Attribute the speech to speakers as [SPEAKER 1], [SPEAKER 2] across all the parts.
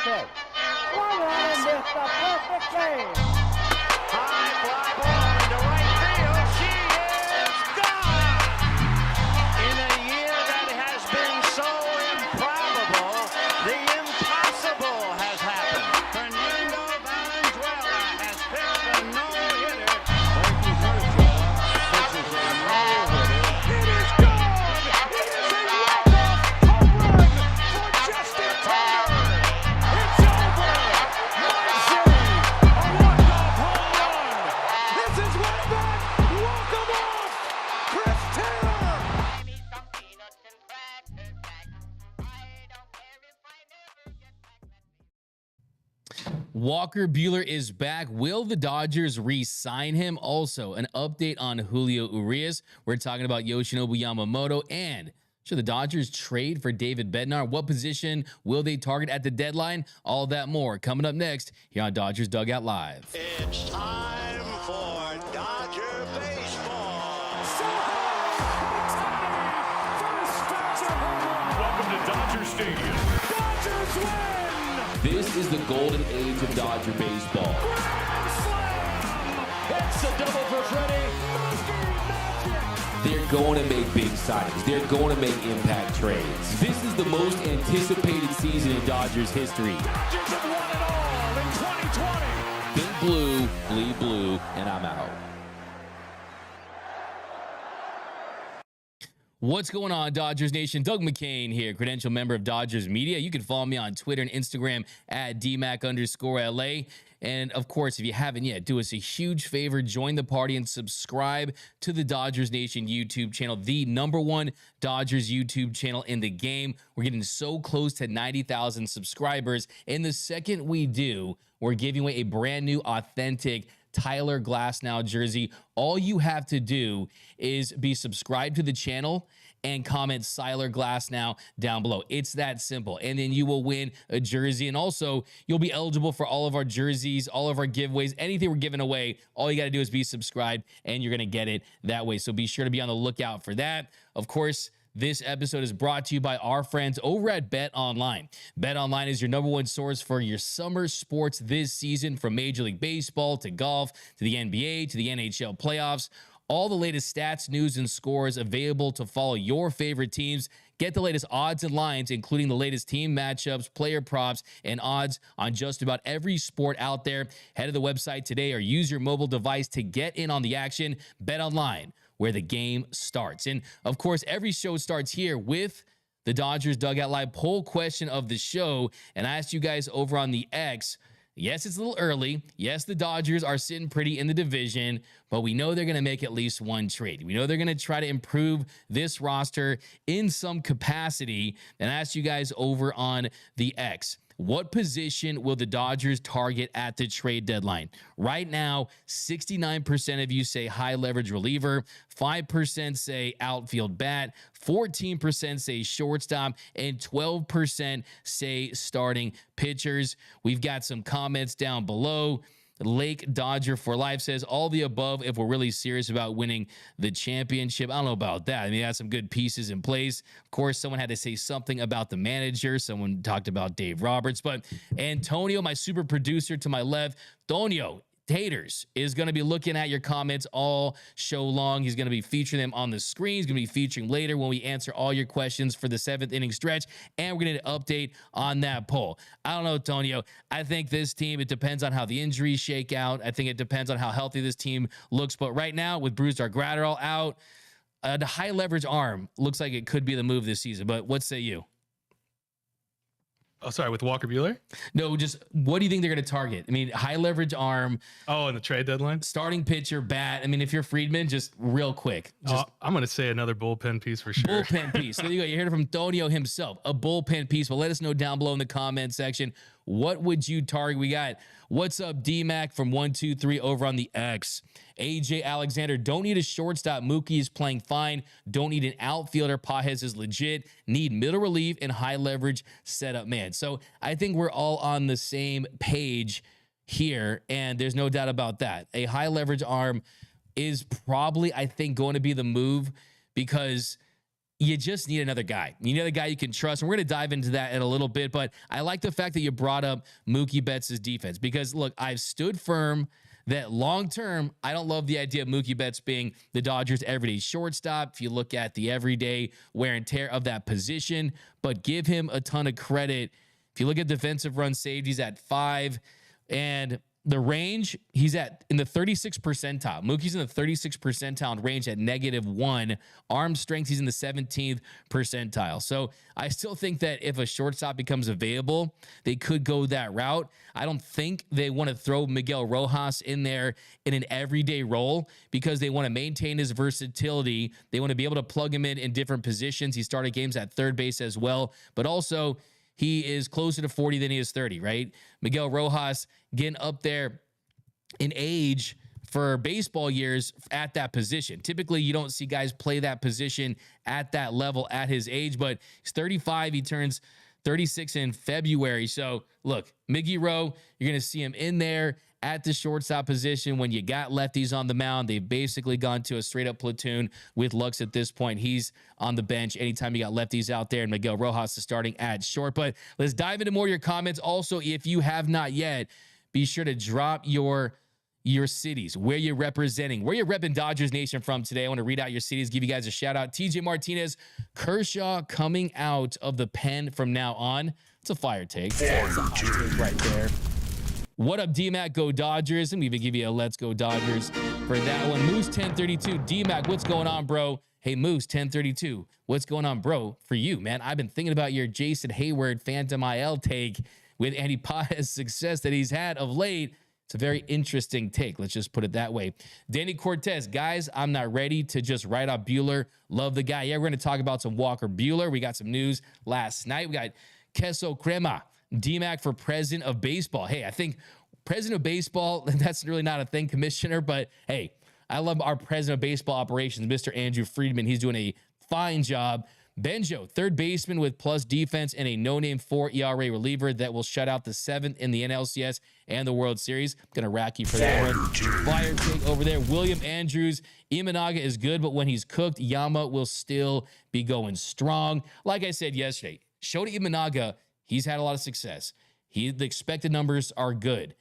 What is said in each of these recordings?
[SPEAKER 1] pitch. Swung on and missed a perfect save.
[SPEAKER 2] High fly ball into right field. She is gone. In a year that has been so improbable, the impossible has happened. Fernando Valenzuela has pitched a no-hitter. It is gone. It is a walk-off home run for Justin Turner. It's over. Muncy, a walk-off home run. This is way back. Walk 'em off. Chris Taylor.
[SPEAKER 3] Give me some peanuts and crackers back. I don't care if I never get back.
[SPEAKER 4] Walker Buehler is back. Will the Dodgers re-sign him? Also, an update on Julio Urias. We're talking about Yusei Yamamoto. And should the Dodgers trade for David Bednar? What position will they target at the deadline? All that more coming up next here on Dodgers Dugout Live.
[SPEAKER 2] It's time for Dodger baseball.
[SPEAKER 5] Welcome to Dodger Stadium.
[SPEAKER 2] Dodgers win.
[SPEAKER 6] This is the golden age of Dodger baseball.
[SPEAKER 2] It's a double for Freddie.
[SPEAKER 6] They're going to make big signings. They're going to make impact trades. This is the most anticipated season in Dodgers history.
[SPEAKER 2] Dodgers have won it all in 2020.
[SPEAKER 6] Think blue, bleed blue, and I'm out.
[SPEAKER 4] What's going on, Dodgers Nation? Doug McKain here, credential member of Dodgers Media. You can follow me on Twitter and Instagram at DMAC_LA. And of course, if you haven't yet, do us a huge favor, join the party and subscribe to the Dodgers Nation YouTube channel, the #1 Dodgers YouTube channel in the game. We're getting so close to 90,000 subscribers. And the second we do, we're giving away a brand new, authentic Tyler Glasnow jersey. All you have to do is be subscribed to the channel and comment Tyler Glasnow down below. It's that simple. And then you will win a jersey. And also, you'll be eligible for all of our jerseys, all of our giveaways, anything we're giving away. All you got to do is be subscribed and you're going to get it that way. So be sure to be on the lookout for that. Of course, this episode is brought to you by our friends over at BetOnline. BetOnline is your #1 source for your summer sports this season, from Major League Baseball to golf to the NBA to the NHL playoffs. All the latest stats, news, and scores available to follow your favorite teams. Get the latest odds and lines, including the latest team matchups, player props, and odds on just about every sport out there. Head to the website today or use your mobile device to get in on the action. BetOnline, where the game starts. And of course, every show starts here with the Dodgers Dugout Live poll question of the show. And I asked you guys over on the X, yes, it's a little early. Yes, the Dodgers are sitting pretty in the division, but we know they're going to make at least one trade. We know they're going to try to improve this roster in some capacity. And I asked you guys over on the X, what position will the Dodgers target at the trade deadline? Right now, 69% of you say high leverage reliever, 5% say outfield bat, 14% say shortstop, and 12% say starting pitchers. We've got some comments down below. Lake Dodger for Life says all the above if we're really serious about winning the championship. I don't know about that. I mean, that's some good pieces in place. Of course, someone had to say something about the manager. Someone talked about Dave Roberts, but Antonio, my super producer to my left, Tonio Taters, is going to be looking at your comments all show long. He's going to be featuring them on the screen. He's going to be featuring later when we answer all your questions for the 7th inning stretch. And we're going to update on that poll. I don't know, Tonio. I think this team, it depends on how the injuries shake out. I think it depends on how healthy this team looks. But right now, with Brusdar Graterol out, the high leverage arm looks like it could be the move this season. But what say you?
[SPEAKER 5] Oh, sorry, with Walker Buehler?
[SPEAKER 4] No, just what do you think they're going to target? I mean, high leverage arm.
[SPEAKER 5] Oh, in the trade deadline?
[SPEAKER 4] Starting pitcher, bat. I mean, if you're Friedman, just real quick. Just
[SPEAKER 5] I'm going to say another bullpen piece for sure.
[SPEAKER 4] Bullpen piece. There you go. You heard it from Tonio himself. A bullpen piece. But let us know down below in the comment section. What would you target? We got what's up, DMAC from 123 over on the X. AJ Alexander, don't need a shortstop. Mookie is playing fine. Don't need an outfielder. Pajes is legit. Need middle relief and high leverage setup man. So I think we're all on the same page here, and there's no doubt about that. A high leverage arm is probably, I think, going to be the move because you just need another guy. You need another guy you can trust. And we're going to dive into that in a little bit. But I like the fact that you brought up Mookie Betts' defense because, look, I've stood firm that long term, I don't love the idea of Mookie Betts being the Dodgers' everyday shortstop. If you look at the everyday wear and tear of that position, but give him a ton of credit. If you look at defensive run saved, he's at 5, and the range, he's at in the 36th percentile. Mookie's in the 36th percentile in range at -1. Arm strength, he's in the 17th percentile. So I still think that if a shortstop becomes available, they could go that route. I don't think they want to throw Miguel Rojas in there in an everyday role because they want to maintain his versatility. They want to be able to plug him in different positions. He started games at third base as well, but also he is closer to 40 than he is 30, right? Miguel Rojas getting up there in age for baseball years at that position. Typically, you don't see guys play that position at that level at his age, but he's 35. He turns 36 in February. So, look, Miggy Rowe, you're going to see him in there at the shortstop position when you got lefties on the mound. They've basically gone to a straight-up platoon with Lux at this point. He's on the bench anytime you got lefties out there, and Miguel Rojas is starting at short. But let's dive into more of your comments. Also, if you have not yet, be sure to drop your cities, where you're representing, where you're repping Dodgers Nation from today. I want to read out your cities, give you guys a shout out. TJ Martinez, Kershaw coming out of the pen from now on. It's a fire take. It's a hot take right there. What up, D-Mac? Go Dodgers. I'm even give you a let's go Dodgers for that one. Moose 1032. D-Mac, what's going on, bro? Hey, Moose 1032. What's going on, bro? For you, man. I've been thinking about your Jason Hayward Phantom IL take with Andy Paez's success that he's had of late. It's a very interesting take. Let's just put it that way. Danny Cortez, guys, I'm not ready to just write off Buehler. Love the guy. Yeah, we're going to talk about some Walker Buehler. We got some news last night. We got Queso Crema, D-Mac for president of baseball. Hey, I think president of baseball, that's really not a thing, commissioner, but hey, I love our president of baseball operations, Mr. Andrew Friedman. He's doing a fine job. Benjo, third baseman with plus defense and a no-name 4 ERA reliever that will shut out the 7th in the NLCS and the World Series. Gonna rack you for that one. Fire take over there. William Andrews, Imanaga is good, but when he's cooked, Yama will still be going strong. Like I said yesterday, Shota Imanaga, he's had a lot of success. The expected numbers are good.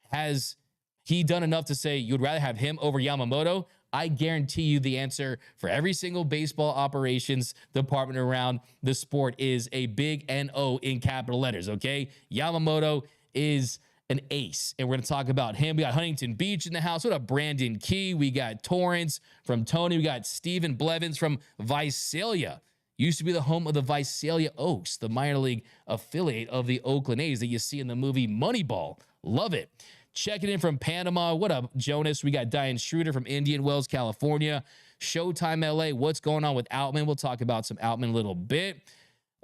[SPEAKER 4] Has he done enough to say you'd rather have him over Yamamoto? I guarantee you the answer for every single baseball operations department around the sport is a big N-O in capital letters, okay? Yamamoto is an ace, and we're going to talk about him. We got Huntington Beach in the house. What up, Brandon Key? We got Torrance from Tony. We got Steven Blevins from Visalia. Used to be the home of the Visalia Oaks, the minor league affiliate of the Oakland A's that you see in the movie Moneyball. Love it. Checking in from Panama. What up, Jonas? We got Diane Schroeder from Indian Wells, California. Showtime LA. What's going on with Outman? We'll talk about some Outman a little bit.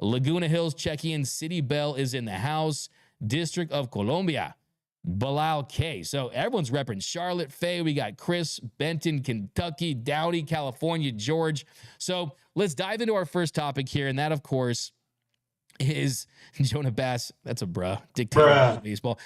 [SPEAKER 4] Laguna Hills checking in. City Bell is in the house. District of Columbia. Bilal K. So everyone's repping Charlotte, Faye. We got Chris, Benton, Kentucky, Downey, California, George. So let's dive into our first topic here. And that, of course, is Jonah Bass. That's a dictator of baseball.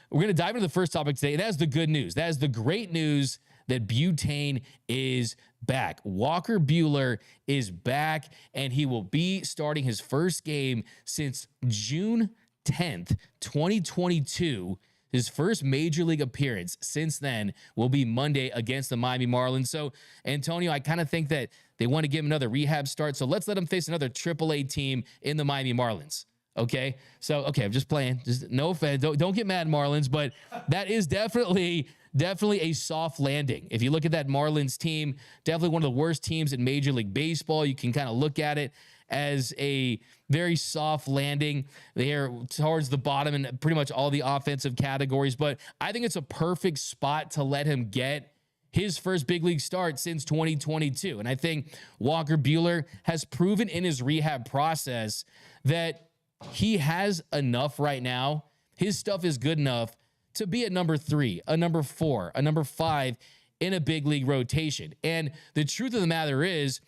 [SPEAKER 4] We're going to dive into the first topic today. That's the good news. That is the great news that butane is back. Walker Buehler is back, and he will be starting his first game since June 10th, 2022. His first major league appearance since then will be Monday against the Miami Marlins. So, Antonio, I kind of think that they want to give him another rehab start. So let's let him face another AAA team in the Miami Marlins. Okay. So, okay, I'm just playing. Just no offense. Don't get mad, Marlins, but that is definitely a soft landing. If you look at that Marlins team, definitely one of the worst teams in Major League Baseball. You can kind of look at it as a very soft landing. They're towards the bottom in pretty much all the offensive categories, but I think it's a perfect spot to let him get his first big league start since 2022. And I think Walker Buehler has proven in his rehab process that he has enough right now. His stuff is good enough to be at number 3, a number 4, a number 5 in a big league rotation. And the truth of the matter is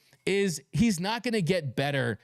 [SPEAKER 4] he's not going to get better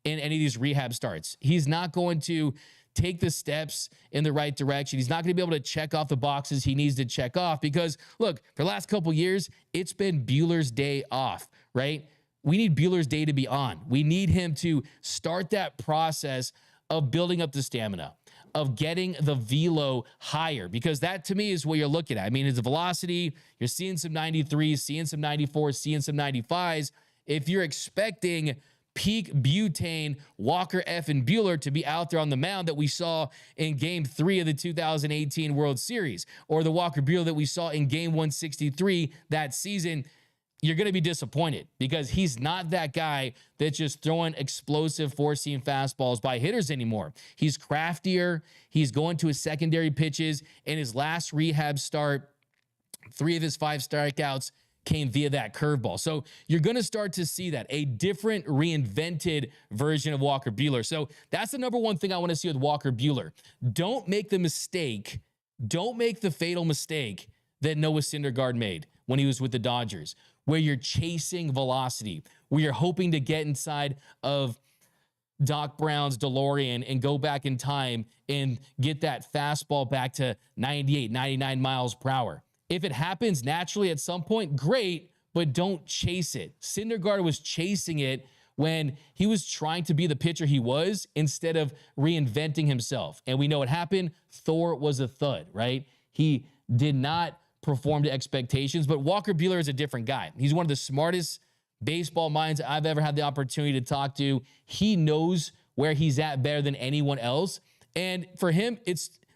[SPEAKER 4] in any of these rehab starts. He's not going to take the steps in the right direction. He's not going to be able to check off the boxes he needs to check off because, look, for the last couple years, it's been Buehler's day off, right? we need Buehler's day to be on. We need him to start that process of building up the stamina, of getting the velo higher, because that to me is what you're looking at. I mean, his velocity, you're seeing some 93s, seeing some 94s, seeing some 95s. If you're expecting peak butane Walker F. and Buehler to be out there on the mound that we saw in Game 3 of the 2018 World Series, or the Walker Buehler that we saw in Game 163 that season, you're going to be disappointed, because he's not that guy that's just throwing explosive four-seam fastballs by hitters anymore. He's craftier. He's going to his secondary pitches. In his last rehab start, 3 of his 5 strikeouts came via that curveball. So you're going to start to see that, a different, reinvented version of Walker Buehler. So that's the number one thing I want to see with Walker Buehler. Don't make the fatal mistake that Noah Syndergaard made when he was with the Dodgers, where you're chasing velocity, where you're hoping to get inside of Doc Brown's DeLorean and go back in time and get that fastball back to 98, 99 miles per hour. If it happens naturally at some point, great, but don't chase it. Syndergaard was chasing it when he was trying to be the pitcher he was instead of reinventing himself. And we know what happened. Thor was a thud, right? He did not perform to expectations, but Walker Buehler is a different guy. He's one of the smartest baseball minds I've ever had the opportunity to talk to. He knows where he's at better than anyone else. And for him,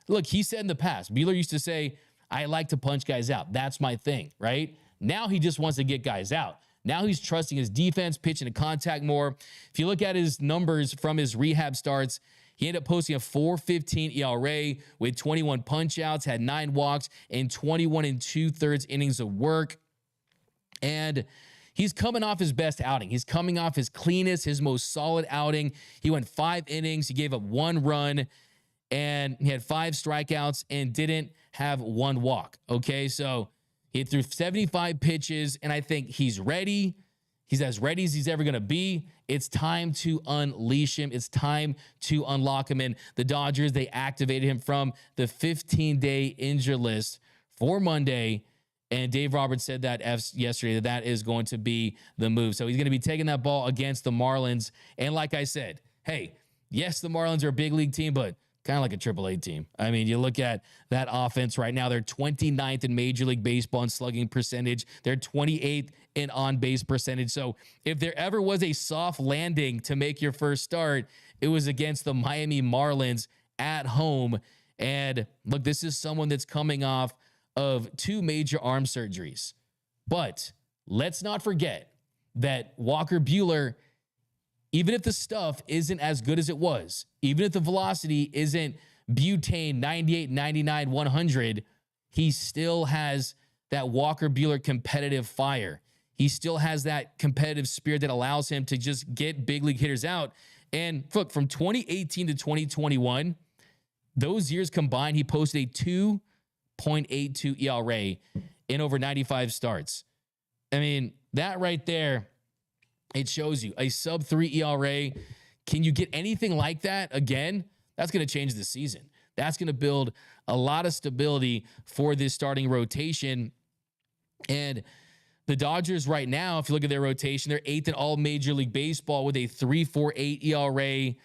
[SPEAKER 4] look, he said in the past, Buehler used to say, I like to punch guys out. That's my thing, right? Now he just wants to get guys out. Now he's trusting his defense, pitching to contact more. If you look at his numbers from his rehab starts, he ended up posting a 4.15 ERA with 21 punch-outs, had 9 walks, and 21 2/3 innings of work. And he's coming off his best outing. He's coming off his cleanest, his most solid outing. He went 5 innings. He gave up 1 run, and he had 5 strikeouts and didn't have 1 walk. Okay, so he threw 75 pitches, and I think he's ready. He's as ready as he's ever going to be. It's time to unleash him. It's time to unlock him. And the Dodgers, they activated him from the 15-day injured list for Monday. And Dave Roberts said that yesterday that is going to be the move. So he's going to be taking that ball against the Marlins. And like I said, hey, yes, the Marlins are a big league team, but kind of like a AAA team. I mean, you look at that offense right now, they're 29th in Major League Baseball in slugging percentage. They're 28th in on-base percentage. So if there ever was a soft landing to make your first start, it was against the Miami Marlins at home. And look, this is someone that's coming off of 2 major arm surgeries. But let's not forget that Walker Buehler, even if the stuff isn't as good as it was, even if the velocity isn't butane 98, 99, 100, he still has that Walker Buehler competitive fire. He still has that competitive spirit that allows him to just get big league hitters out. And look, from 2018 to 2021, those years combined, he posted a 2.82 ERA in over 95 starts. I mean, that right there, it shows you a sub-3 ERA. Can you get anything like that again? That's going to change the season. That's going to build a lot of stability for this starting rotation. And the Dodgers right now, if you look at their rotation, they're 8th in all Major League Baseball with a 3.48 ERA.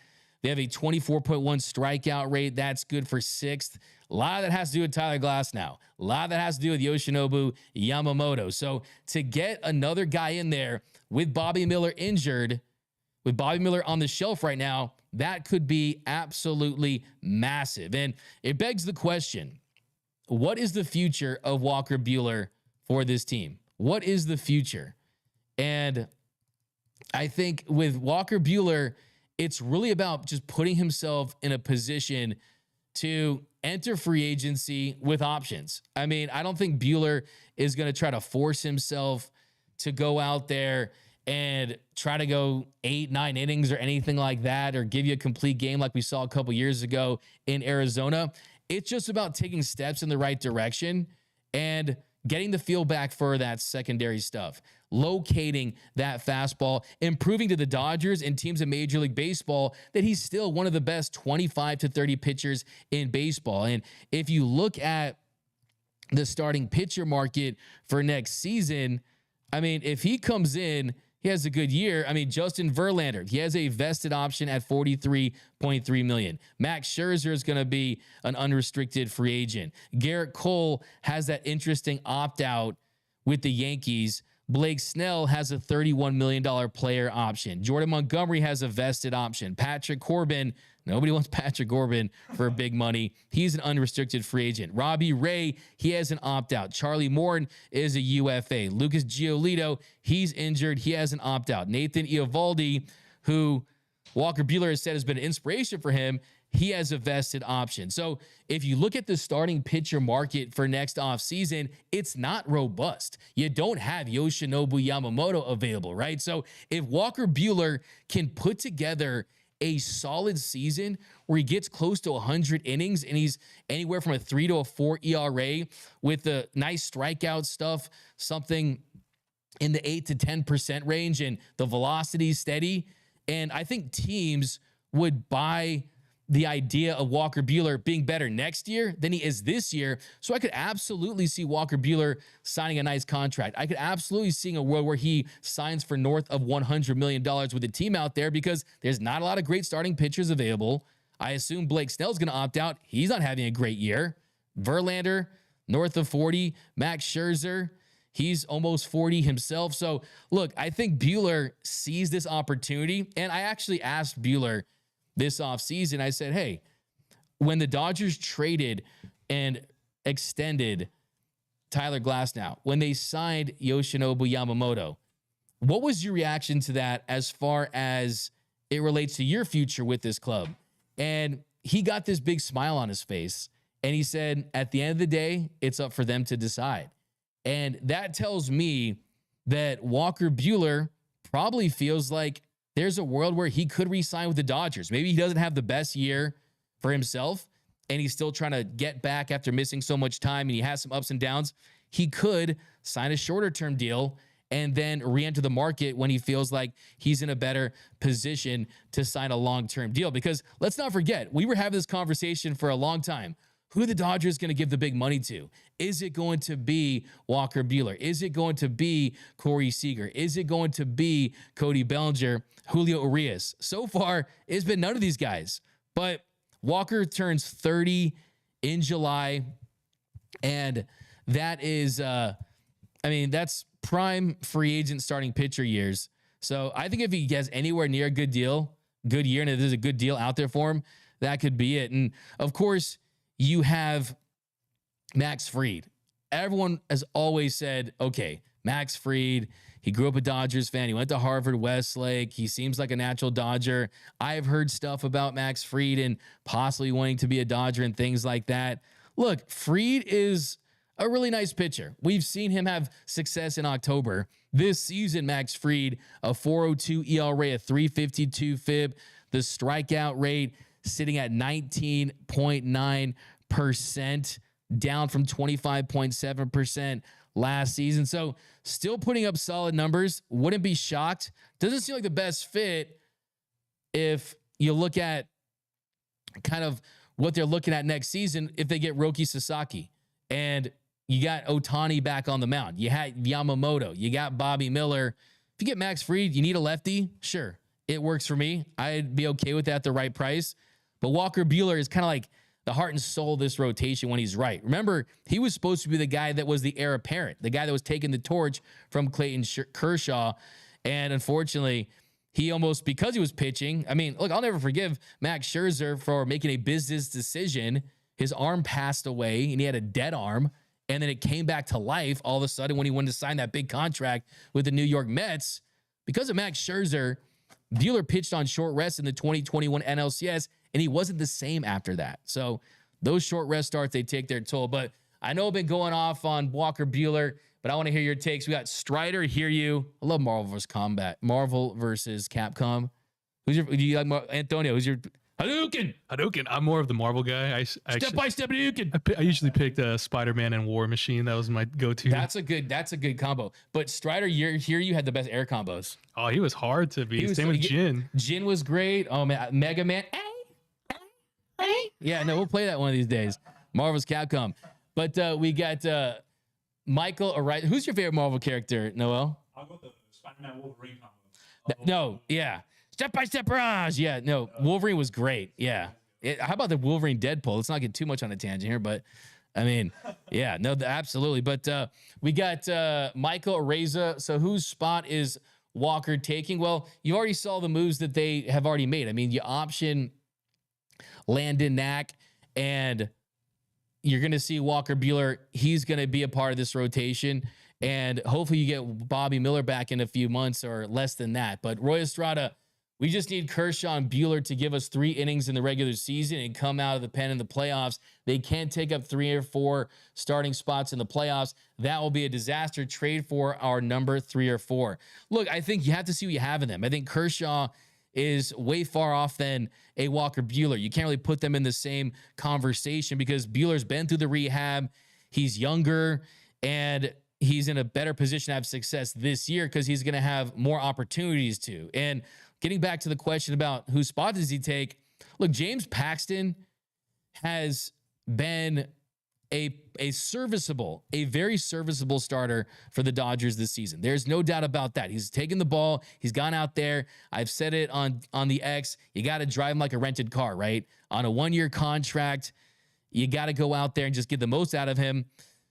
[SPEAKER 4] They have a 24.1 strikeout rate. That's good for 6th. A lot of that has to do with Tyler Glass now. A lot of that has to do with Yoshinobu Yamamoto. So to get another guy in there with Bobby Miller injured, with Bobby Miller on the shelf right now, that could be absolutely massive. And it begs the question, what is the future of Walker Buehler for this team? What is the future? And I think with Walker Buehler, it's really about just putting himself in a position to enter free agency with options. I mean, I don't think Buehler is going to try to force himself to go out there and try to go 8-9 innings or anything like that, or give you a complete game like we saw a couple years ago in Arizona. It's just about taking steps in the right direction and getting the feel back for that secondary stuff, locating that fastball, improving to the Dodgers and teams in Major League Baseball that he's still one of the best 25 to 30 pitchers in baseball. And if you look at the starting pitcher market for next season, I mean, if he comes in, he has a good year. I mean, Justin Verlander, he has a vested option at $43.3 million. Max Scherzer is going to be an unrestricted free agent. Garrett Cole has that interesting opt-out with the Yankees. Blake Snell has a $31 million player option. Jordan Montgomery has a vested option. Patrick Corbin, nobody wants Patrick Corbin for big money. He's an unrestricted free agent. Robbie Ray, he has an opt-out. Charlie Morton is a UFA. Lucas Giolito, he's injured. He has an opt-out. Nathan Eovaldi, who Walker Buehler has said has been an inspiration for him, he has a vested option. So if you look at the starting pitcher market for next offseason, it's not robust. You don't have Yoshinobu Yamamoto available, right? So if Walker Buehler can put together a solid season where he gets close to 100 innings and he's anywhere from a 3 to a 4 ERA with the nice strikeout stuff, something in the 8 to 10% range, and the velocity steady, and I think teams would buy the idea of Walker Buehler being better next year than he is this year. So I could absolutely see Walker Buehler signing a nice contract. I could absolutely see a world where he signs for north of $100 million with a team out there, because there's not a lot of great starting pitchers available. I assume Blake Snell's going to opt out. He's not having a great year. Verlander, north of 40. Max Scherzer, he's almost 40 himself. So look, I think Buehler sees this opportunity. And I actually asked Buehler this offseason, I said, hey, when the Dodgers traded and extended Tyler Glasnow, when they signed Yoshinobu Yamamoto, what was your reaction to that as far as it relates to your future with this club? And he got this big smile on his face, and he said, at the end of the day, it's up for them to decide. And that tells me that Walker Buehler probably feels like there's a world where he could re-sign with the Dodgers. Maybe he doesn't have the best year for himself, and he's still trying to get back after missing so much time, and he has some ups and downs. He could sign a shorter-term deal and then re-enter the market when he feels like he's in a better position to sign a long-term deal. Because let's not forget, we were having this conversation for a long time. Who are the Dodgers going to give the big money to? Is it going to be Walker Buehler? Is it going to be Corey Seager? Is it going to be Cody Bellinger, Julio Urias? So far, it's been none of these guys. But Walker turns 30 in July, and that is, that's prime free agent starting pitcher years. So I think if he gets anywhere near a good year, and if there's a good deal out there for him, that could be it. And of course, you have Max Fried. Everyone has always said, okay, Max Fried, he grew up a Dodgers fan. He went to Harvard, Westlake. He seems like a natural Dodger. I've heard stuff about Max Fried and possibly wanting to be a Dodger and things like that. Look, Fried is a really nice pitcher. We've seen him have success in October. This season, Max Fried, a 4.02 ERA, a 3.52 FIP, the strikeout rate sitting at 19.9%, down from 25.7% last season. So still putting up solid numbers. Wouldn't be shocked. Doesn't seem like the best fit if you look at kind of what they're looking at next season if they get Roki Sasaki. And you got Ohtani back on the mound. You had Yamamoto. You got Bobby Miller. If you get Max Fried, you need a lefty? Sure. It works for me. I'd be okay with that at the right price. But Walker Buehler is kind of like the heart and soul of this rotation when he's right. Remember, he was supposed to be the guy that was the heir apparent, the guy that was taking the torch from Clayton Kershaw. And unfortunately, he almost, because he was pitching, I mean, look, I'll never forgive Max Scherzer for making a business decision. His arm passed away, and he had a dead arm. And then it came back to life all of a sudden when he wanted to sign that big contract with the New York Mets. Because of Max Scherzer, Buehler pitched on short rest in the 2021 NLCS, and he wasn't the same after that. So those short rest starts, they take their toll. But I know I've been going off on Walker Buehler, but I want to hear your takes. We got Strider, Hear You. I love Marvel versus Capcom. Do you like Antonio? Who's your Hadouken?
[SPEAKER 5] Hadouken. I'm more of the Marvel guy.
[SPEAKER 4] Step by step Hadouken.
[SPEAKER 5] I usually picked Spider-Man and War Machine. That was my go-to.
[SPEAKER 4] That's a good combo. But Strider, Hear You had the best air combos.
[SPEAKER 5] Oh, he was hard to beat. Same with Jin.
[SPEAKER 4] Jin was great. Oh man, Mega Man. Yeah, no, we'll play that one of these days. Marvel's Capcom. But we got Michael. All right, who's your favorite Marvel character, Noel?
[SPEAKER 7] I'll go with
[SPEAKER 5] Spider-Man Wolverine combo.
[SPEAKER 4] No, yeah. Step by step barrage. Yeah, no. Wolverine was great. Yeah. How about the Wolverine Deadpool? Let's not get too much on a tangent here, but I mean, yeah, no, absolutely. But we got Michael Areza. So whose spot is Walker taking? Well, you already saw the moves that they have already made. I mean, you option Landon Knack, and you're going to see Walker Buehler. He's going to be a part of this rotation. And hopefully you get Bobby Miller back in a few months or less than that. But Roy Estrada, we just need Kershaw and Buehler to give us 3 innings in the regular season and come out of the pen in the playoffs. They can't take up 3 or 4 starting spots in the playoffs. That will be a disaster. Trade for our number 3 or 4. Look, I think you have to see what you have in them. I think Kershaw is way far off than a Walker Buehler. You can't really put them in the same conversation because Buehler's been through the rehab. He's younger, and he's in a better position to have success this year because he's going to have more opportunities to. And getting back to the question about whose spot does he take, look, James Paxton has been a very serviceable starter for the Dodgers this season. There's no doubt about that. He's taken the ball. He's gone out there. I've said it on the X. You got to drive him like a rented car, right? On a 1-year contract, you got to go out there and just get the most out of him.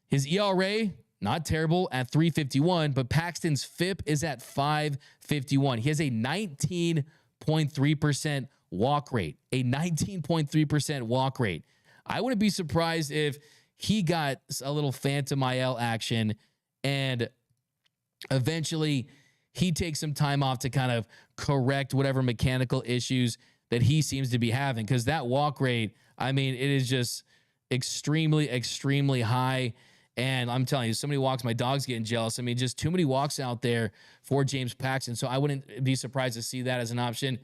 [SPEAKER 4] His ERA, not terrible at 3.51, but Paxton's FIP is at 5.51. He has a 19.3% walk rate, a 19.3% walk rate. I wouldn't be surprised if he got a little phantom IL action and eventually he takes some time off to kind of correct whatever mechanical issues that he seems to be having. Because that walk rate, I mean, it is just extremely, extremely high. And I'm telling you, so many walks, my dog's getting jealous. I mean, just too many walks out there for James Paxton. So I wouldn't be surprised to see that as an option.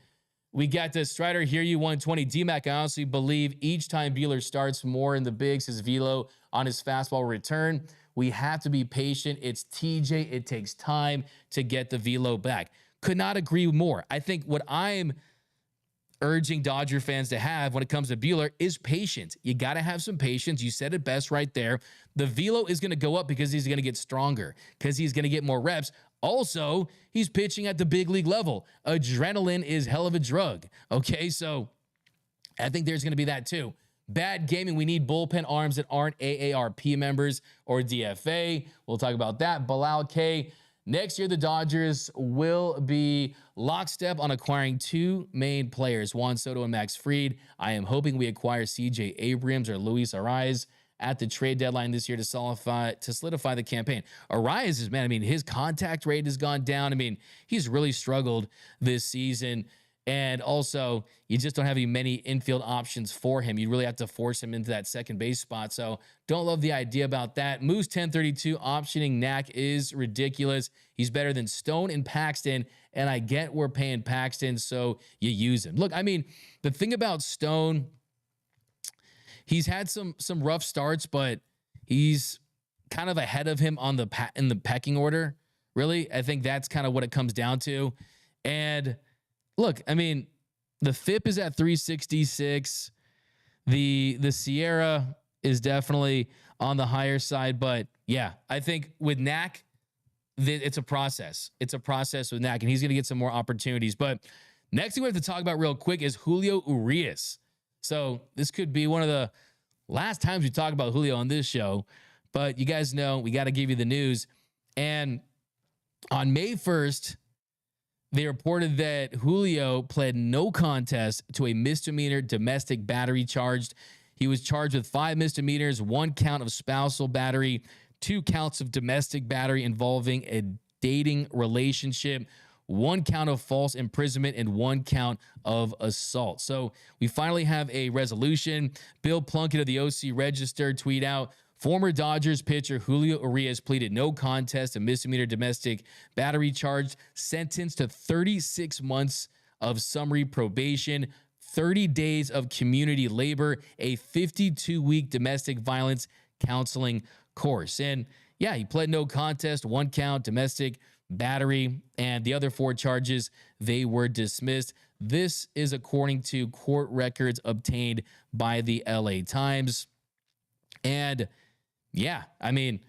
[SPEAKER 4] We got the Strider Hear You 120. D-Mac, I honestly believe each time Buehler starts more in the bigs, his velo on his fastball return. We have to be patient. It's TJ. It takes time to get the velo back. Could not agree more. I think what I'm urging Dodger fans to have when it comes to Buehler is patience. You got to have some patience. You said it best right there. The velo is going to go up because he's going to get stronger, because he's going to get more reps. Also, he's pitching at the big league level. Adrenaline is hell of a drug. Okay, so I think there's going to be that too. Bad gaming. We need bullpen arms that aren't AARP members or DFA. We'll talk about that. Bilal K. Next year, the Dodgers will be lockstep on acquiring 2 main players, Juan Soto and Max Fried. I am hoping we acquire CJ Abrams or Luis Urias at the trade deadline this year to solidify the campaign. Urias is, man, I mean, his contact rate has gone down. I mean, he's really struggled this season. And also, you just don't have many infield options for him. You really have to force him into that second base spot. So don't love the idea about that. Moose 1032 optioning Knack is ridiculous. He's better than Stone and Paxton. And I get we're paying Paxton, so you use him. Look, I mean, the thing about Stone, he's had some rough starts, but he's kind of ahead of him on in the pecking order. Really, I think that's kind of what it comes down to. And look, I mean, the FIP is at 366. The Sierra is definitely on the higher side, but yeah, I think with Knack, it's a process. It's a process with Knack, and he's going to get some more opportunities. But next thing we have to talk about real quick is Julio Urias. So this could be one of the last times we talk about Julio on this show, but you guys know we got to give you the news. And on May 1st, they reported that Julio pled no contest to a misdemeanor domestic battery charge. He was charged with 5 misdemeanors, 1 count of spousal battery, 2 counts of domestic battery involving a dating relationship, 1 count of false imprisonment, and 1 count of assault. So we finally have a resolution. Bill Plunkett of the OC Register tweet out, former Dodgers pitcher Julio Urias pleaded no contest to misdemeanor domestic battery charge, sentenced to 36 months of summary probation, 30 days of community labor, a 52-week domestic violence counseling course. And yeah, he pled no contest, 1 count, domestic battery, and the other 4 charges, they were dismissed. This is according to court records obtained by the LA Times. And yeah, I mean,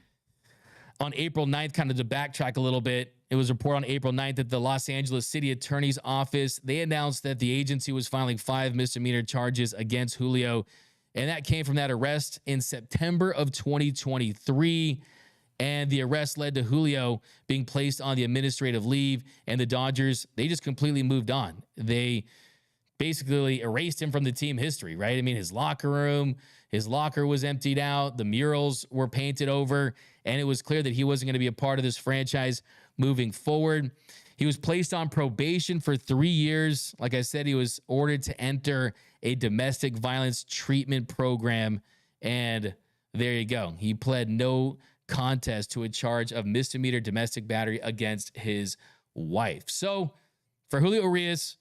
[SPEAKER 4] on April 9th, kind of to backtrack a little bit, it was reported on April 9th that the Los Angeles City Attorney's Office, they announced that the agency was filing 5 misdemeanor charges against Julio. And that came from that arrest in September of 2023. And the arrest led to Julio being placed on the administrative leave. And the Dodgers, they just completely moved on. They basically erased him from the team history, right? I mean, his locker room, his locker was emptied out. The murals were painted over. And it was clear that he wasn't going to be a part of this franchise moving forward. He was placed on probation for 3 years. Like I said, he was ordered to enter a domestic violence treatment program. And there you go. He pled no contest to a charge of misdemeanor domestic battery against his wife. So for Julio Urias,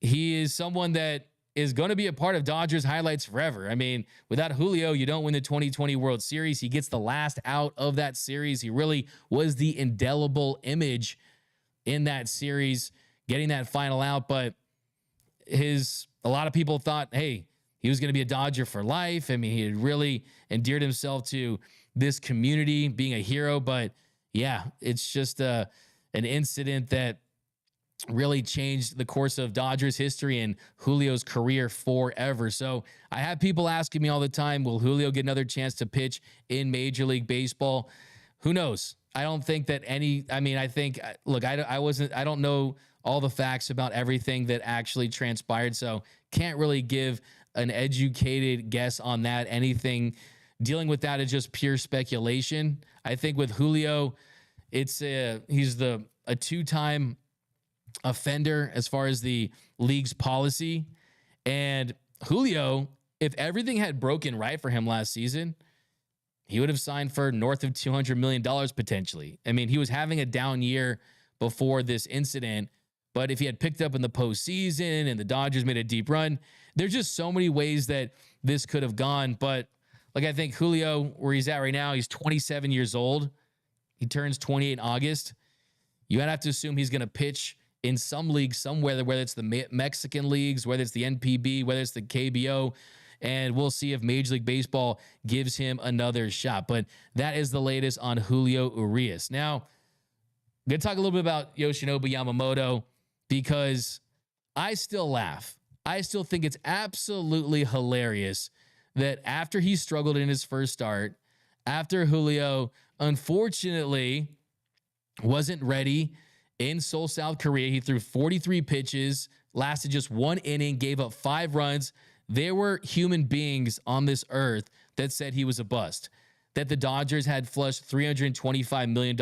[SPEAKER 4] he is someone that is going to be a part of Dodgers highlights forever. I mean, without Julio, you don't win the 2020 World Series. He gets the last out of that series. He really was the indelible image in that series, getting that final out. But a lot of people thought, hey, he was going to be a Dodger for life. I mean, he had really endeared himself to this community, being a hero. But yeah, it's just an incident that really changed the course of Dodgers history and Julio's career forever. So I have people asking me all the time, will Julio get another chance to pitch in Major League Baseball? Who knows? I don't think that I think, look, I don't know all the facts about everything that actually transpired. So can't really give an educated guess on that. Anything dealing with that is just pure speculation. I think with Julio, he's a 2-time offender as far as the league's policy. And Julio, if everything had broken right for him last season, he would have signed for north of $200 million potentially. I mean, he was having a down year before this incident, but if he had picked up in the postseason and the Dodgers made a deep run, there's just so many ways that this could have gone. But like, I think Julio, where he's at right now, he's 27 years old. He turns 28 in August. You gotta have to assume he's going to pitch in some league somewhere, whether it's the Mexican leagues, whether it's the NPB, whether it's the KBO, and we'll see if Major League Baseball gives him another shot. But that is the latest on Julio Urias. Now, I'm going to talk a little bit about Yusei Yamamoto because I still laugh. I still think it's absolutely hilarious that after he struggled in his first start, after Julio unfortunately wasn't ready in Seoul, South Korea, he threw 43 pitches, lasted just 1 inning, gave up 5 runs. There were human beings on this earth that said he was a bust, that the Dodgers had flushed $325 million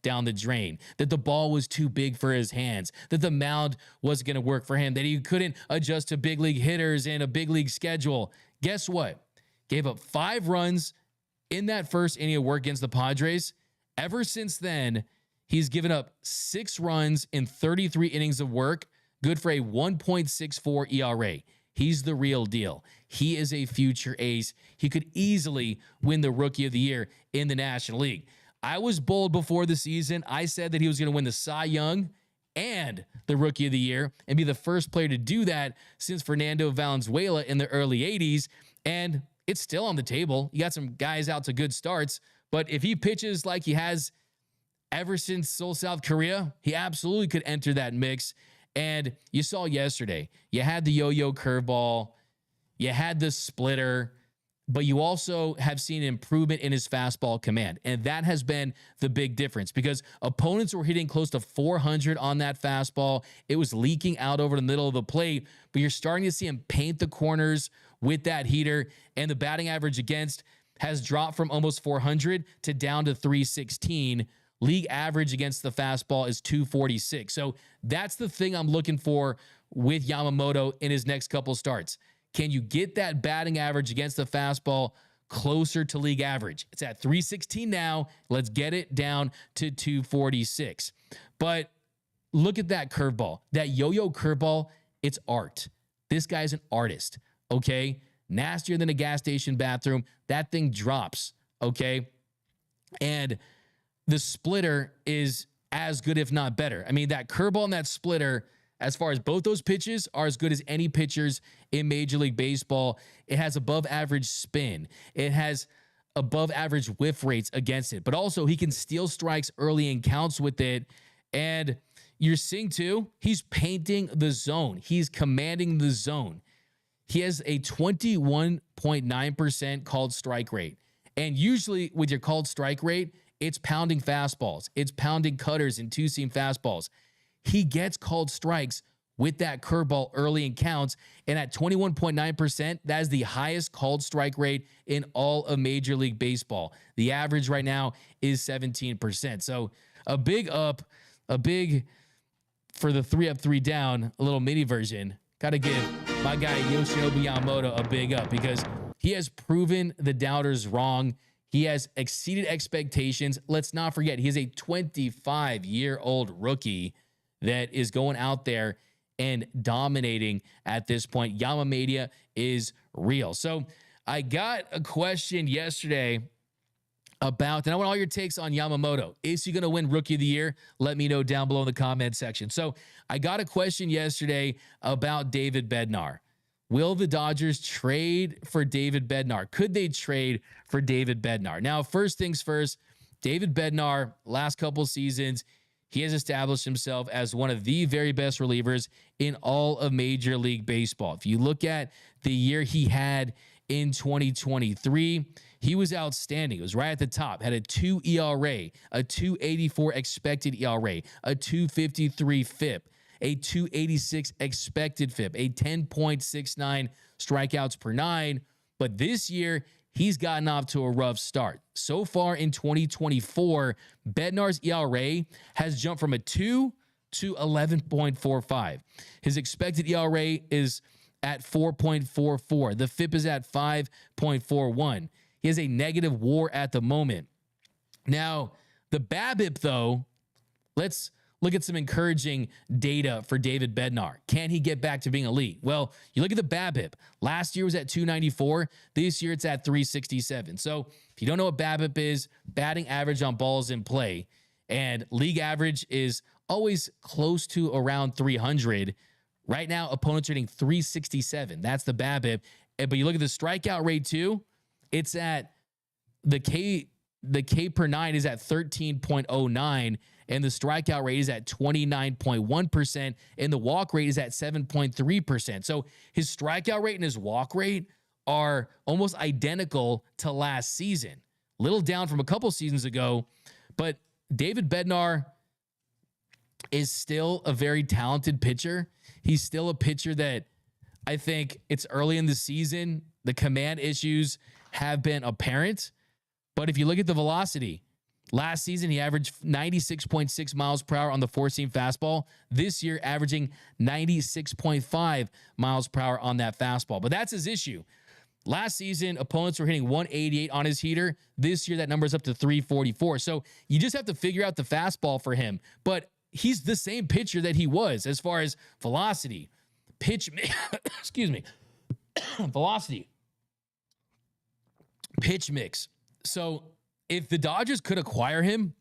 [SPEAKER 4] down the drain, that the ball was too big for his hands, that the mound wasn't going to work for him, that he couldn't adjust to big league hitters and a big league schedule. Guess what? Gave up 5 runs in that first inning of work against the Padres. Ever since then, he's given up 6 runs in 33 innings of work, good for a 1.64 ERA. He's the real deal. He is a future ace. He could easily win the Rookie of the Year in the National League. I was bold before the season. I said that he was going to win the Cy Young and the Rookie of the Year and be the first player to do that since Fernando Valenzuela in the early 80s. And it's still on the table. You got some guys out to good starts, but if he pitches like he has ever since Seoul, South Korea, he absolutely could enter that mix. And you saw yesterday, you had the yo-yo curveball, you had the splitter, but you also have seen improvement in his fastball command. And that has been the big difference because opponents were hitting close to 400 on that fastball. It was leaking out over the middle of the plate, but you're starting to see him paint the corners with that heater. And the batting average against has dropped from almost 400 to down to 316. League average against the fastball is 246. So that's the thing I'm looking for with Yamamoto in his next couple starts. Can you get that batting average against the fastball closer to league average? It's at 316 now. Let's get it down to 246. But look at that curveball. That yo-yo curveball, it's art. This guy's an artist, okay? Nastier than a gas station bathroom. That thing drops, okay? And the splitter is as good, if not better. I mean, that curveball and that splitter, as far as both those pitches, are as good as any pitchers in Major League Baseball. It has above average spin. It has above average whiff rates against it. But also, he can steal strikes early in counts with it. And you're seeing too, he's painting the zone. He's commanding the zone. He has a 21.9% called strike rate. And usually with your called strike rate, it's pounding fastballs. It's pounding cutters and two-seam fastballs. He gets called strikes with that curveball early in counts. And at 21.9%, that is the highest called strike rate in all of Major League Baseball. The average right now is 17%. So a big up, a big for the 3 up, 3 down, a little mini version. Got to give my guy Yusei Yamamoto a big up because he has proven the doubters wrong. He has exceeded expectations. Let's not forget, he is a 25-year-old rookie that is going out there and dominating at this point. Yamamania is real. So I got a question yesterday about, and I want all your takes on Yamamoto. Is he going to win Rookie of the Year? Let me know down below in the comment section. So I got a question yesterday about David Bednar. Will the Dodgers trade for David Bednar? Could they trade for David Bednar? Now, first things first, David Bednar, last couple seasons, he has established himself as one of the very best relievers in all of Major League Baseball. If you look at the year he had in 2023, he was outstanding. It was right at the top. Had a 2 ERA, a 2.84 expected ERA, a 2.53 FIP, a 2.86 expected FIP, a 10.69 strikeouts per 9. But this year, he's gotten off to a rough start. So far in 2024, Bednar's ERA has jumped from a 2 to 11.45. His expected ERA is at 4.44. The FIP is at 5.41. He has a negative WAR at the moment. Now, the BABIP, though, let's look at some encouraging data for David Bednar. Can he get back to being elite? Well, you look at the BABIP. Last year was at 294. This year it's at 367. So if you don't know what BABIP is, batting average on balls in play, and league average is always close to around 300. Right now, opponents are hitting 367. That's the BABIP. But you look at the strikeout rate too. It's at the K per 9 is at 13.09, and the strikeout rate is at 29.1%, and the walk rate is at 7.3%. So his strikeout rate and his walk rate are almost identical to last season. Little down from a couple seasons ago, but David Bednar is still a very talented pitcher. He's still a pitcher that I think it's early in the season. The command issues have been apparent. But if you look at the velocity, last season he averaged 96.6 miles per hour on the four-seam fastball. This year, averaging 96.5 miles per hour on that fastball. But that's his issue. Last season, opponents were hitting 188 on his heater. This year, that number is up to 344. So you just have to figure out the fastball for him. But he's the same pitcher that he was as far as velocity, pitch, excuse me, velocity, pitch mix. So if the Dodgers could acquire him,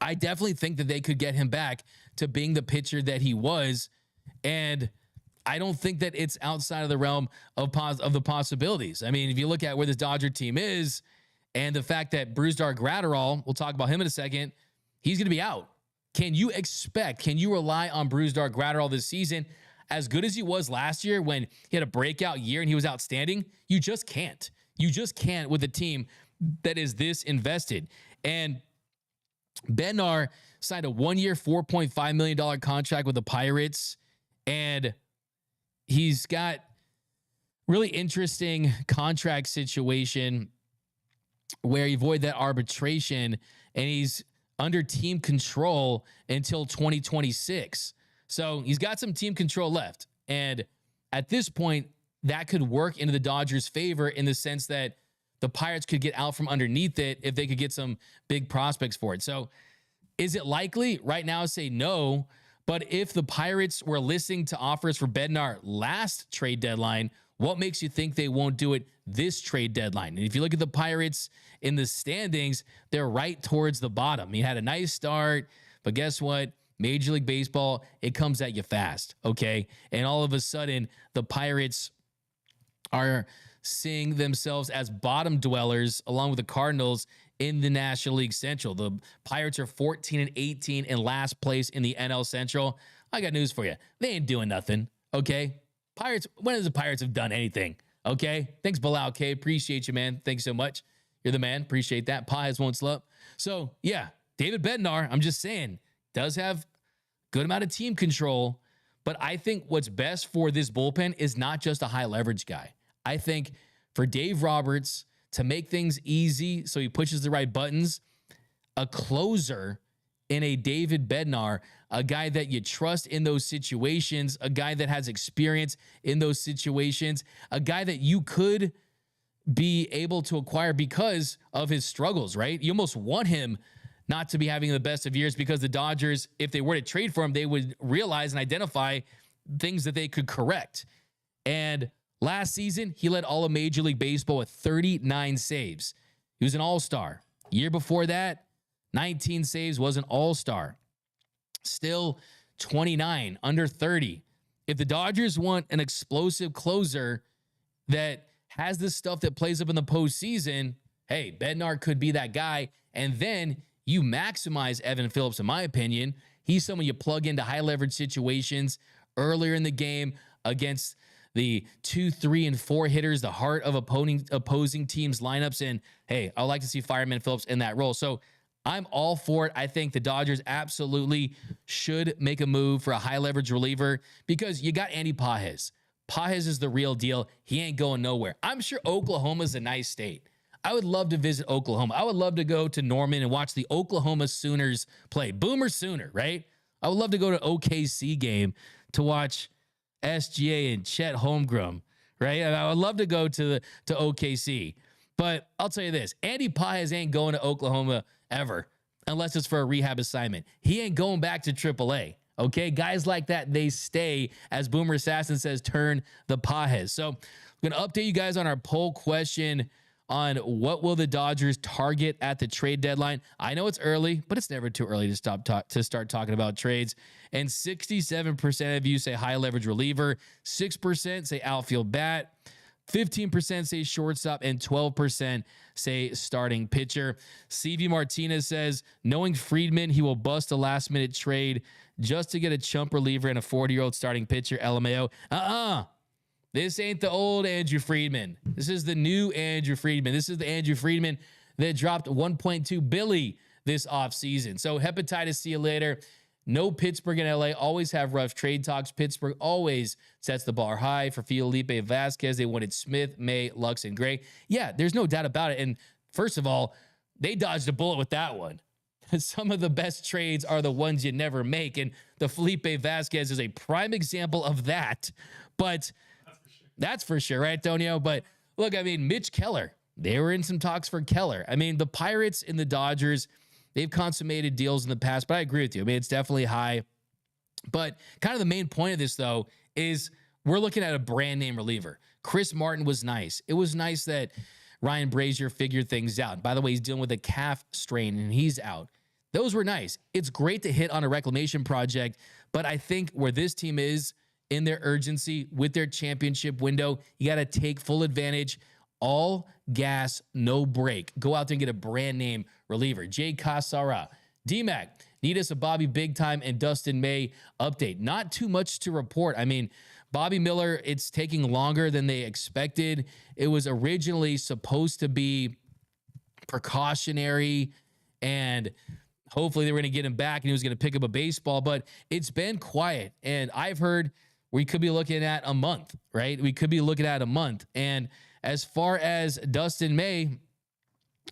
[SPEAKER 4] I definitely think that they could get him back to being the pitcher that he was. And I don't think that it's outside of the realm of the possibilities. I mean, if you look at where this Dodger team is and the fact that Brusdar Graterol, we'll talk about him in a second, he's going to be out. Can you rely on Brusdar Graterol this season as good as he was last year when he had a breakout year and he was outstanding? You just can't. You just can't with a team that is this invested. And Bednar signed a 1-year, $4.5 million contract with the Pirates, and he's got really interesting contract situation where he avoided that arbitration, and he's under team control until 2026. So he's got some team control left. And at this point, that could work into the Dodgers' favor in the sense that the Pirates could get out from underneath it if they could get some big prospects for it. So is it likely? Right now, say no. But if the Pirates were listening to offers for Bednar last trade deadline, what makes you think they won't do it this trade deadline? And if you look at the Pirates in the standings, they're right towards the bottom. He had a nice start, but guess what? Major League Baseball, it comes at you fast, okay? And all of a sudden, the Pirates are seeing themselves as bottom dwellers along with the Cardinals in the National League Central. The Pirates are 14-18 in last place in the NL Central. I got news for you. They ain't doing nothing, okay? Pirates, when has the Pirates have done anything, okay? Thanks, Bilal K. Appreciate you, man. Thanks so much. You're the man. Appreciate that. Pies won't slow. So, yeah, David Bednar, I'm just saying, does have good amount of team control, but I think what's best for this bullpen is not just a high leverage guy. I think for Dave Roberts to make things easy so he pushes the right buttons, a closer in a David Bednar, a guy that you trust in those situations, a guy that has experience in those situations, a guy that you could be able to acquire because of his struggles, right? You almost want him not to be having the best of years because the Dodgers, if they were to trade for him, they would realize and identify things that they could correct. And last season, he led all of Major League Baseball with 39 saves. He was an all-star. Year before that, 19 saves, was an all-star. Still 29, under 30. If the Dodgers want an explosive closer that has this stuff that plays up in the postseason, hey, Bednar could be that guy. And then you maximize Evan Phillips, in my opinion. He's someone you plug into high leverage situations earlier in the game against the 2, 3, and 4 hitters, the heart of opposing teams' lineups. And hey, I like to see Fireman Phillips in that role. So I'm all for it. I think the Dodgers absolutely should make a move for a high leverage reliever because you got Andy Pages. Pages is the real deal. He ain't going nowhere. I'm sure Oklahoma's a nice state. I would love to visit Oklahoma. I would love to go to Norman and watch the Oklahoma Sooners play. Boomer Sooner, right? I would love to go to OKC game to watch SGA and Chet Holmgren, right? I would love to go to OKC. But I'll tell you this, Andy Pages ain't going to Oklahoma ever unless it's for a rehab assignment. He ain't going back to AAA. Okay, guys like that, they stay, as Boomer Assassin says, turn the Pages. So I'm going to update you guys on our poll question on what will the Dodgers target at the trade deadline. I know it's early, but it's never too early to start talking about trades. And 67% of you say high leverage reliever, 6% say outfield bat, 15% say shortstop, and 12% say starting pitcher. CV Martinez says, knowing Friedman, he will bust a last-minute trade just to get a chump reliever and a 40-year-old starting pitcher, LMAO. This ain't the old Andrew Friedman. This is the new Andrew Friedman. This is the Andrew Friedman that dropped $1.2 billion this offseason. So hepatitis, see you later. No Pittsburgh and LA always have rough trade talks. Pittsburgh always sets the bar high for Felipe Vasquez. They wanted Smith, May, Lux, and Gray. Yeah, there's no doubt about it. And first of all, they dodged a bullet with that one. Some of the best trades are the ones you never make. And the Felipe Vasquez is a prime example of that. But that's for sure, right, Antonio? But look, I mean, Mitch Keller, they were in some talks for Keller. I mean, the Pirates and the Dodgers, they've consummated deals in the past, but I agree with you. I mean, it's definitely high. But kind of the main point of this, though, is we're looking at a brand name reliever. Chris Martin was nice. It was nice that Ryan Brazier figured things out. By the way, he's dealing with a calf strain, and he's out. Those were nice. It's great to hit on a reclamation project, but I think where this team is in their urgency with their championship window, you got to take full advantage. All gas, no break. Go out there and get a brand name reliever. Jay Casara. D-Mac, need us a Bobby Big Time and Dustin May update. Not too much to report. I mean, Bobby Miller, it's taking longer than they expected. It was originally supposed to be precautionary, and hopefully they were going to get him back and he was going to pick up a baseball, but it's been quiet. And I've heard we could be looking at a month, right? We could be looking at a month. And as far as Dustin May,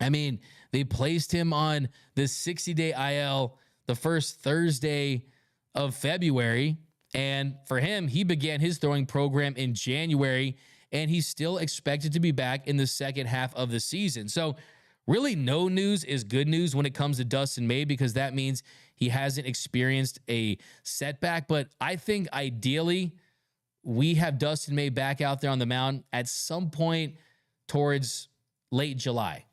[SPEAKER 4] I mean, they placed him on the 60-day IL the first Thursday of February. And for him, he began his throwing program in January, and he's still expected to be back in the second half of the season. So really no news is good news when it comes to Dustin May, because that means he hasn't experienced a setback. But I think ideally we have Dustin May back out there on the mound at some point towards late July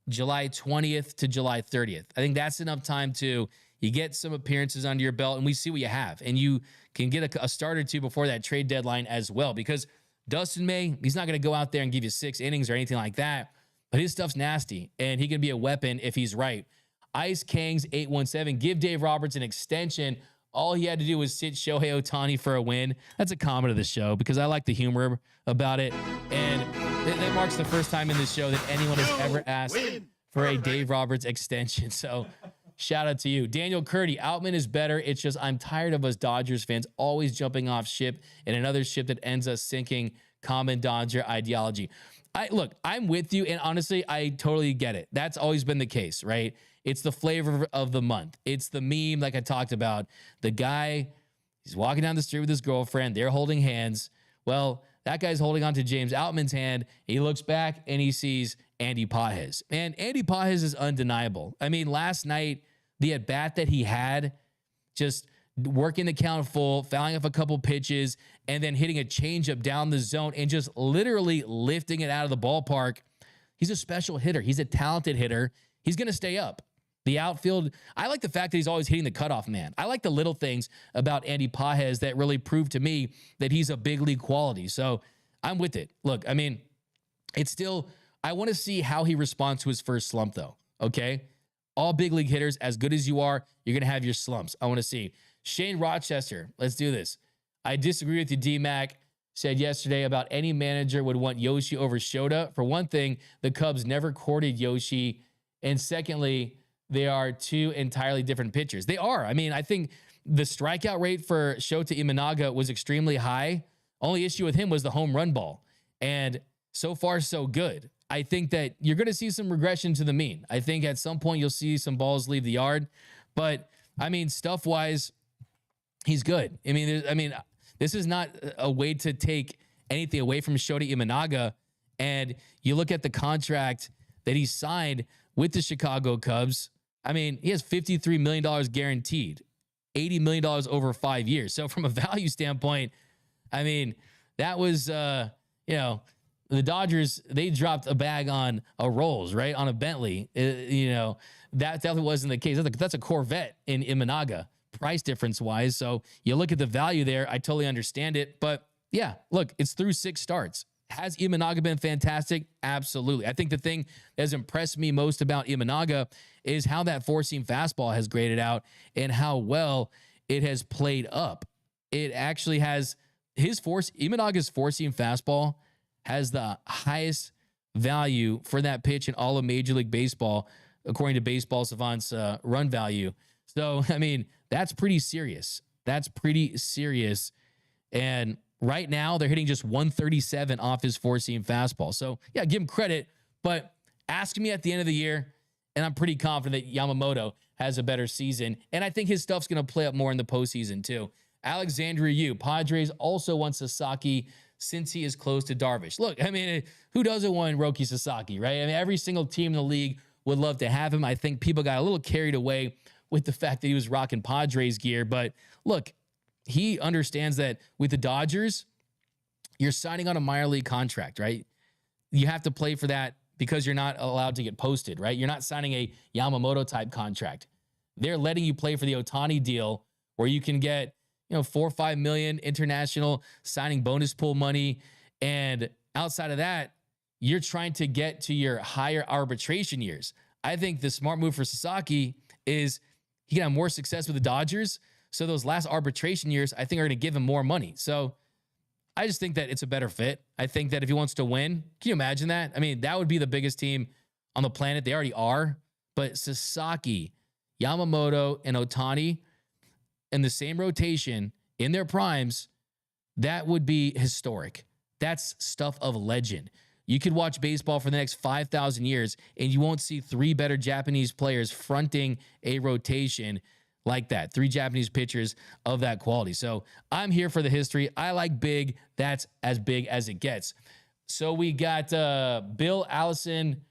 [SPEAKER 4] 20th to July 30th. I think that's enough time to you get some appearances under your belt and we see what you have. And you can get a start or two before that trade deadline as well, because Dustin May, he's not going to go out there and give you 6 innings or anything like that. but his stuff's nasty, and he can be a weapon if he's right. Ice Kangs 817, give Dave Roberts an extension. All he had to do was sit Shohei Ohtani for a win. That's a comment of the show because I like the humor about it. And that marks the first time in this show that anyone has ever asked for a Dave Roberts extension. So shout out to you. Daniel Curdy, Outman is better. It's just I'm tired of us Dodgers fans always jumping off ship and another ship that ends us sinking. Common Dodger ideology. Look, I'm with you. And honestly, I totally get it. That's always been the case, right? It's the flavor of the month. It's the meme like I talked about. The guy, he's walking down the street with his girlfriend. They're holding hands. Well, that guy's holding on to James Outman's hand. He looks back and he sees Andy Pages. And Andy Pages is undeniable. I mean, last night, the at-bat that he had, just working the count full, fouling off a couple pitches, and then hitting a changeup down the zone and just literally lifting it out of the ballpark. He's a special hitter. He's a talented hitter. He's going to stay up. The outfield, I like the fact that he's always hitting the cutoff man. I like the little things about Andy Pages that really prove to me that he's a big league quality. So I'm with it. Look, I mean, it's still, I want to see how he responds to his first slump, though. Okay? All big league hitters, as good as you are, you're going to have your slumps. I want to see. Shane Rochester, let's do this. I disagree with you, D-Mac. Said yesterday about any manager would want Yoshi over Shota. For one thing, the Cubs never courted Yoshi. And secondly, they are two entirely different pitchers. They are. I mean, I think the strikeout rate for Shota Imanaga was extremely high. Only issue with him was the home run ball. And so far, so good. I think that you're going to see some regression to the mean. I think at some point you'll see some balls leave the yard. But, I mean, stuff-wise, he's good. I mean, this is not a way to take anything away from Shota Imanaga. And you look at the contract that he signed with the Chicago Cubs. I mean, he has $53 million guaranteed, $80 million over 5 years. So from a value standpoint, I mean, that was, the Dodgers, they dropped a bag on a Rolls, right? On a Bentley. That definitely wasn't the case. That's a Corvette in Imanaga, price difference wise. So you look at the value there, I totally understand it. But yeah, look, it's through 6 starts. Has Imanaga been fantastic? Absolutely. I think the thing that has impressed me most about Imanaga is how that four-seam fastball has graded out and how well it has played up. It actually has Imanaga's four-seam fastball has the highest value for that pitch in all of Major League Baseball, according to Baseball Savant's run value. So, I mean, that's pretty serious. And right now, they're hitting just 137 off his four-seam fastball. So, yeah, give him credit. But ask me at the end of the year, and I'm pretty confident that Yamamoto has a better season. And I think his stuff's going to play up more in the postseason, too. Alexandria Yu, Padres also want Sasaki since he is close to Darvish. Look, I mean, who doesn't want Roki Sasaki, right? I mean, every single team in the league would love to have him. I think people got a little carried away with the fact that he was rocking Padres gear. But look, he understands that with the Dodgers, you're signing on a minor league contract, right? You have to play for that because you're not allowed to get posted, right? You're not signing a Yamamoto type contract. They're letting you play for the Ohtani deal where you can get, 4 or 5 million international signing bonus pool money. And outside of that, you're trying to get to your higher arbitration years. I think the smart move for Sasaki is he can have more success with the Dodgers. So those last arbitration years, I think, are going to give him more money. So I just think that it's a better fit. I think that if he wants to win, can you imagine that? I mean, that would be the biggest team on the planet. They already are. But Sasaki, Yamamoto, and Ohtani in the same rotation in their primes, that would be historic. That's stuff of legend. You could watch baseball for the next 5,000 years and you won't see 3 better Japanese players fronting a rotation like that. 3 Japanese pitchers of that quality. So I'm here for the history. I like big. That's as big as it gets. So we got Bill Allison.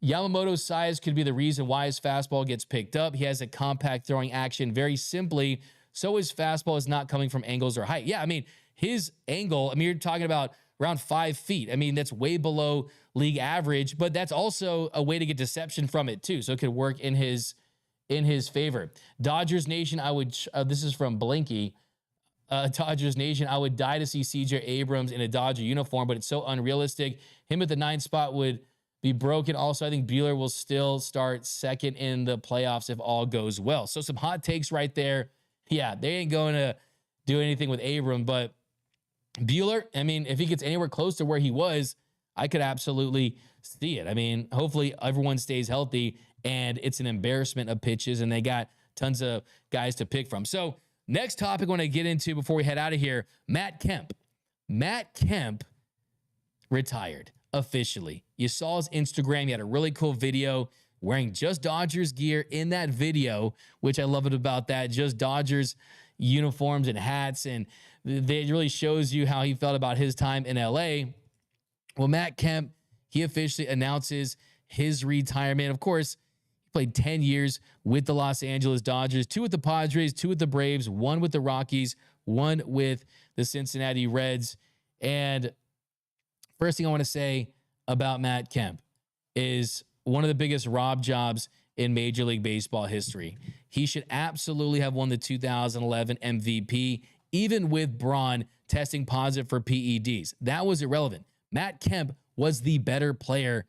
[SPEAKER 4] Yamamoto's size could be the reason why his fastball gets picked up. He has a compact throwing action very simply. So his fastball is not coming from angles or height. Yeah, I mean, his angle, you're talking about around 5 feet. I mean, that's way below league average, but that's also a way to get deception from it too. So it could work in his favor. Dodgers Nation, this is from Blinky. Dodgers Nation, I would die to see CJ Abrams in a Dodger uniform, but it's so unrealistic. Him at the 9th spot would be broken. Also, I think Buehler will still start second in the playoffs if all goes well. So some hot takes right there. Yeah, they ain't going to do anything with Abram, but Buehler, I mean, if he gets anywhere close to where he was, I could absolutely see it. I mean, hopefully everyone stays healthy and it's an embarrassment of pitches and they got tons of guys to pick from. So next topic I want to get into before we head out of here, Matt Kemp. Matt Kemp retired officially. You saw his Instagram. He had a really cool video wearing just Dodgers gear in that video, which I love it about that. Just Dodgers uniforms and hats. And it really shows you how he felt about his time in LA. Well, Matt Kemp, he officially announces his retirement. Of course, he played 10 years with the Los Angeles Dodgers, 2 with the Padres, 2 with the Braves, 1 with the Rockies, 1 with the Cincinnati Reds. And first thing I want to say about Matt Kemp is one of the biggest rob jobs in Major League Baseball history. He should absolutely have won the 2011 MVP, even with Braun testing positive for PEDs. That was irrelevant. Matt Kemp was the better player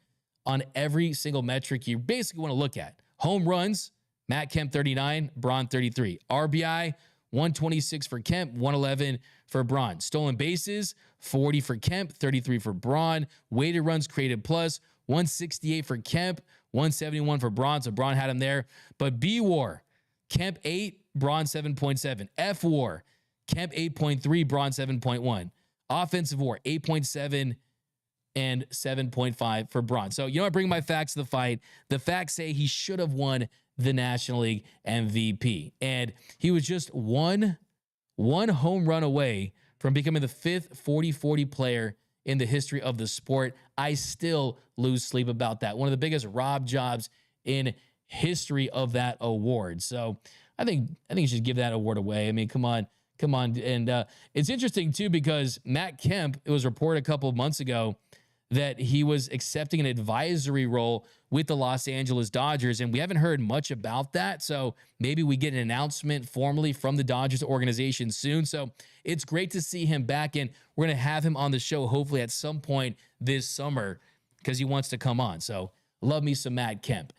[SPEAKER 4] on every single metric you basically want to look at. Home runs, Matt Kemp 39, Braun 33. RBI, 126 for Kemp, 111 for Braun. Stolen bases, 40 for Kemp, 33 for Braun. Weighted runs created plus, 168 for Kemp, 171 for Braun. So Braun had him there. But B-WAR, Kemp 8, Braun 7.7. F-WAR, Kemp 8.3, Braun 7.1. Offensive WAR, 8.7 and 7.5 for Braun. So, you know, I bring my facts to the fight. The facts say he should have won the National League MVP. And he was just one home run away from becoming the 5th 40-40 player in the history of the sport. I still lose sleep about that. One of the biggest rob jobs in history of that award. So I think you should give that award away. I mean, come on. And it's interesting too, because Matt Kemp, it was reported a couple of months ago that he was accepting an advisory role with the Los Angeles Dodgers, and we haven't heard much about that. So maybe we get an announcement formally from the Dodgers organization soon. So it's great to see him back, and we're going to have him on the show hopefully at some point this summer because he wants to come on. So love me some Matt Kemp.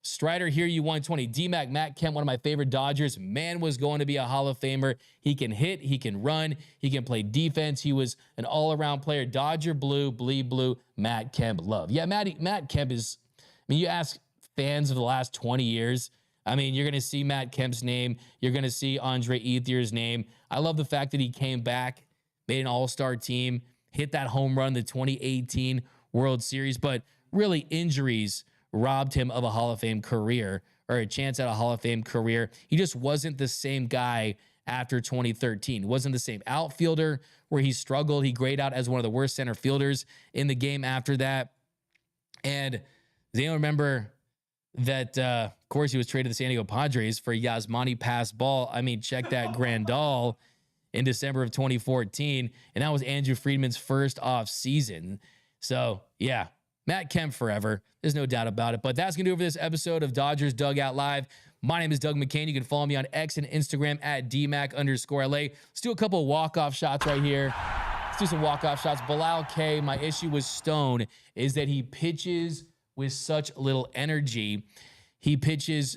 [SPEAKER 4] Strider, here you 120. D-Mac, Matt Kemp, one of my favorite Dodgers. Man was going to be a Hall of Famer. He can hit, he can run, he can play defense. He was an all-around player. Dodger blue, bleed blue, Matt Kemp love. Yeah, Matt Kemp is, I mean, you ask fans of the last 20 years, I mean, you're going to see Matt Kemp's name. You're going to see Andre Ethier's name. I love the fact that he came back, made an all-star team, hit that home run in the 2018 World Series, but really injuries robbed him of a Hall of Fame career or a chance at a Hall of Fame career. He just wasn't the same guy after 2013. He wasn't the same outfielder where he struggled. He graded out as one of the worst center fielders in the game after that. And they don't remember that, of course, he was traded to the San Diego Padres for Yasmani pass ball. I mean, check that Grandal in December of 2014. And that was Andrew Friedman's first off season. So, yeah, Matt Kemp forever. There's no doubt about it. But that's going to do it for this episode of Dodgers Dugout Live. My name is Doug McKain. You can follow me on X and Instagram at DMac_LA. Let's do a couple of walk-off shots right here. Let's do some walk-off shots. Bilal K, my issue with Stone is that he pitches with such little energy. He pitches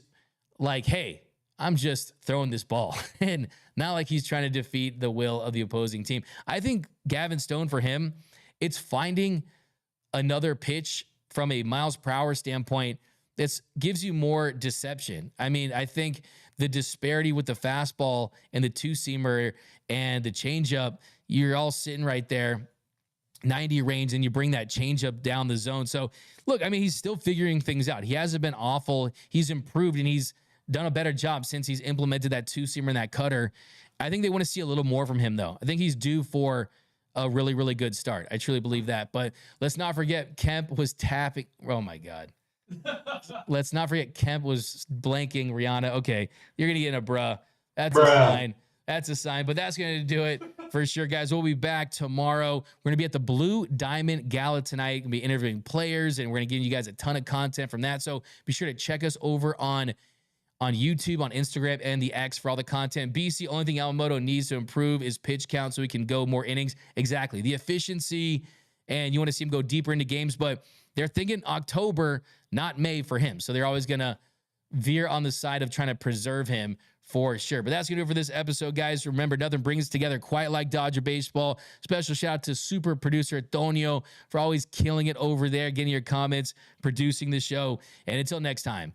[SPEAKER 4] like, hey, I'm just throwing this ball. And not like he's trying to defeat the will of the opposing team. I think Gavin Stone, for him, it's finding another pitch from a miles per hour standpoint that gives you more deception. I mean, I think the disparity with the fastball and the two-seamer and the changeup, you're all sitting right there, 90 range, and you bring that changeup down the zone. So, look, I mean, he's still figuring things out. He hasn't been awful. He's improved, and he's done a better job since he's implemented that two-seamer and that cutter. I think they want to see a little more from him, though. I think he's due for a really, really good start. I truly believe that. But let's not forget Kemp was tapping. Oh, my God. Let's not forget Kemp was blanking Rihanna. Okay, you're going to get a bruh. That's a sign. That's a sign. But that's going to do it for sure, guys. We'll be back tomorrow. We're going to be at the Blue Diamond Gala tonight. Going to be interviewing players, and we're going to give you guys a ton of content from that. So be sure to check us over on YouTube, on Instagram, and the X for all the content. BC, only thing Yamamoto needs to improve is pitch count so he can go more innings. Exactly. The efficiency and you want to see him go deeper into games, but they're thinking October, not May for him. So they're always going to veer on the side of trying to preserve him for sure. But that's going to do it for this episode, guys. Remember, nothing brings us together quite like Dodger baseball. Special shout out to super producer Antonio for always killing it over there, getting your comments, producing the show. And until next time,